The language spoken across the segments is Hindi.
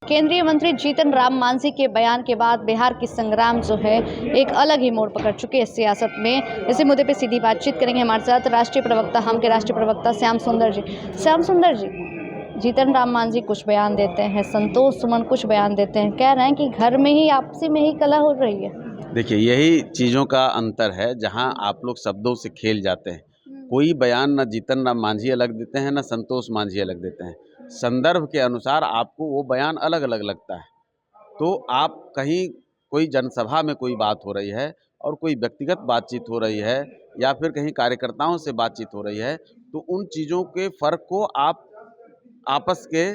केंद्रीय मंत्री जीतन राम मांझी के बयान के बाद बिहार की संग्राम जो है एक अलग ही मोड़ पकड़ चुके हैं सियासत में। इसी मुद्दे पे सीधी बातचीत करेंगे हमारे साथ राष्ट्रीय प्रवक्ता, हम के राष्ट्रीय प्रवक्ता श्याम सुंदर जी। श्याम सुंदर जी, जीतन राम मांझी कुछ बयान देते हैं, संतोष सुमन कुछ बयान देते हैं, कह रहे हैं कि घर में ही आपसी में ही कलह हो रही है। देखिए, यही चीज़ों का अंतर है जहां आप लोग शब्दों से खेल जाते हैं। कोई बयान न जीतन राम मांझी अलग देते हैं, न संतोष मांझी अलग देते हैं। संदर्भ के अनुसार आपको वो बयान अलग अलग लगता है। तो आप कहीं कोई जनसभा में कोई बात हो रही है और कोई व्यक्तिगत बातचीत हो रही है या फिर कहीं कार्यकर्ताओं से बातचीत हो रही है, तो उन चीज़ों के फ़र्क को आप आपस के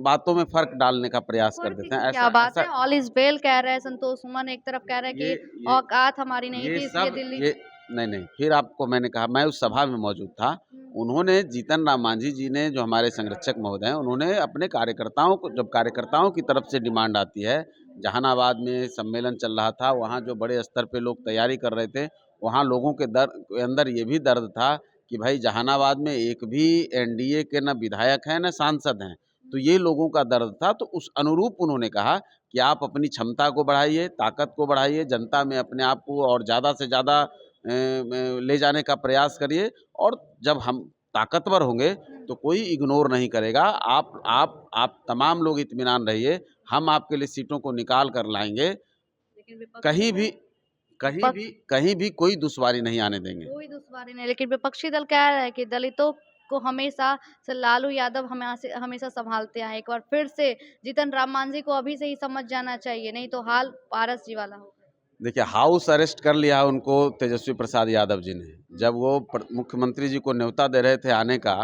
बातों में फ़र्क डालने का प्रयास कर देते हैं। क्या बात है, ऑल इज वेल कह रहे हैं संतोष सुमन, एक तरफ कह रहे हैं कि औकात हमारी नहीं थी इसलिए दिल्ली। ये नहीं, फिर आपको मैंने कहा, मैं उस सभा में मौजूद था। उन्होंने, जीतन राम मांझी जी ने, जो हमारे संरक्षक महोदय हैं, उन्होंने अपने कार्यकर्ताओं को, जब कार्यकर्ताओं की तरफ से डिमांड आती है, जहानाबाद में सम्मेलन चल रहा था, वहाँ जो बड़े स्तर पे लोग तैयारी कर रहे थे, वहाँ लोगों के अंदर ये भी दर्द था कि भाई जहानाबाद में एक भी एनडीए के न विधायक हैं न सांसद हैं। तो ये लोगों का दर्द था। तो उस अनुरूप उन्होंने कहा कि आप अपनी क्षमता को बढ़ाइए, ताकत को बढ़ाइए, जनता में अपने आप को और ज़्यादा से ज़्यादा ले जाने का प्रयास करिए, और जब हम ताकतवर होंगे तो कोई इग्नोर नहीं करेगा। आप तमाम लोग इत्मीनान रहिए, हम आपके लिए सीटों को निकाल कर लाएंगे। कहीं भी कोई दुश्वारी नहीं आने देंगे। कोई दुश्वारी नहीं, लेकिन विपक्षी दल कह रहा है कि दलितों को हमेशा से लालू यादव हमेशा संभालते आए। एक बार फिर से जीतन राम मांझी को अभी से ही समझ जाना चाहिए, नहीं तो हाल पारस जी वाला होगा। देखिए, हाउस अरेस्ट कर लिया उनको तेजस्वी प्रसाद यादव जी ने। जब वो मुख्यमंत्री जी को न्योता दे रहे थे आने का,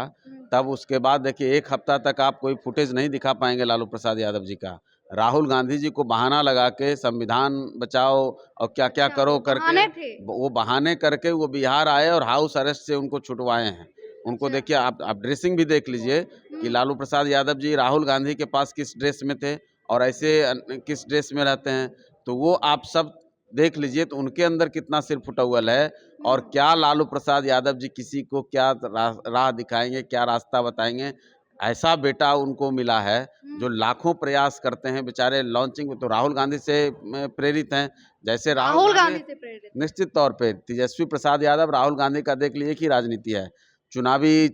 तब उसके बाद देखिए 1 हफ्ता तक आप कोई फुटेज नहीं दिखा पाएंगे लालू प्रसाद यादव जी का। राहुल गांधी जी को बहाना लगा के संविधान बचाओ और क्या क्या करो करके, वो बहाने करके वो बिहार आए और हाउस अरेस्ट से उनको छुटवाए हैं। उनको देखिए, आप ड्रेसिंग भी देख लीजिए कि लालू प्रसाद यादव जी राहुल गांधी के पास किस ड्रेस में थे और ऐसे किस ड्रेस में रहते हैं। तो वो आप सब देख लीजिए, तो उनके अंदर कितना सिर फुटौल है। और क्या लालू प्रसाद यादव जी किसी को क्या राह दिखाएंगे, क्या रास्ता बताएंगे। ऐसा बेटा उनको मिला है जो लाखों प्रयास करते हैं बेचारे। लॉन्चिंग में तो राहुल गांधी से प्रेरित हैं। जैसे राहुल गांधी से प्रेरित, निश्चित तौर पे तेजस्वी प्रसाद यादव, राहुल गांधी का देख लीजिए कि राजनीति है। चुनावी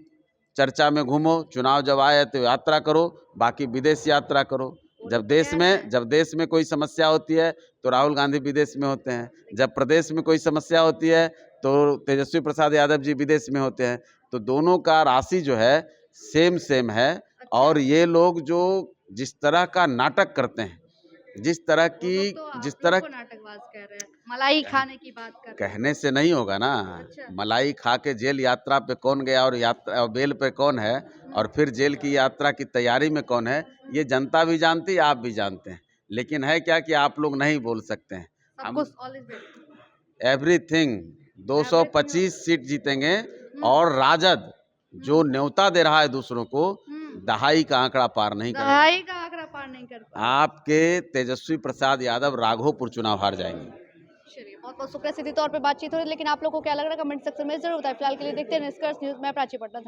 चर्चा में घूमो, चुनाव जब आए तो यात्रा करो, बाकी विदेश यात्रा करो। जब देश में कोई समस्या होती है तो राहुल गांधी विदेश में होते हैं। जब प्रदेश में कोई समस्या होती है तो तेजस्वी प्रसाद यादव जी विदेश में होते हैं। तो दोनों का राशि जो है सेम है। और ये लोग जो जिस तरह का नाटक करते हैं, जिस तरह नाटकबाज कह रहे हैं, मलाई खाने की बात कर रहे हैं। कहने से नहीं होगा ना। मलाई खा के जेल यात्रा पे कौन गया और यात्रा बेल पे कौन है, और फिर जेल की यात्रा की तैयारी में कौन है, ये जनता भी जानती है, आप भी जानते हैं। लेकिन है क्या कि आप लोग नहीं बोल सकते हैं। हम एवरीथिंग 225 सीट जीतेंगे। और राजद जो न्योता दे रहा है दूसरों को, दहाई का आंकड़ा पार नहीं कर आपके तेजस्वी प्रसाद यादव राघोपुर चुनाव हार जाएंगे। चलिए, बहुत बहुत शुक्रिया। सीधे तौर पे बातचीत हो रही है, लेकिन आप लोगों को क्या लग रहा है कमेंट सेक्शन में जरूर बताएं। फिलहाल के लिए देखते हैं निष्कर्ष न्यूज। मैं प्राची पटना।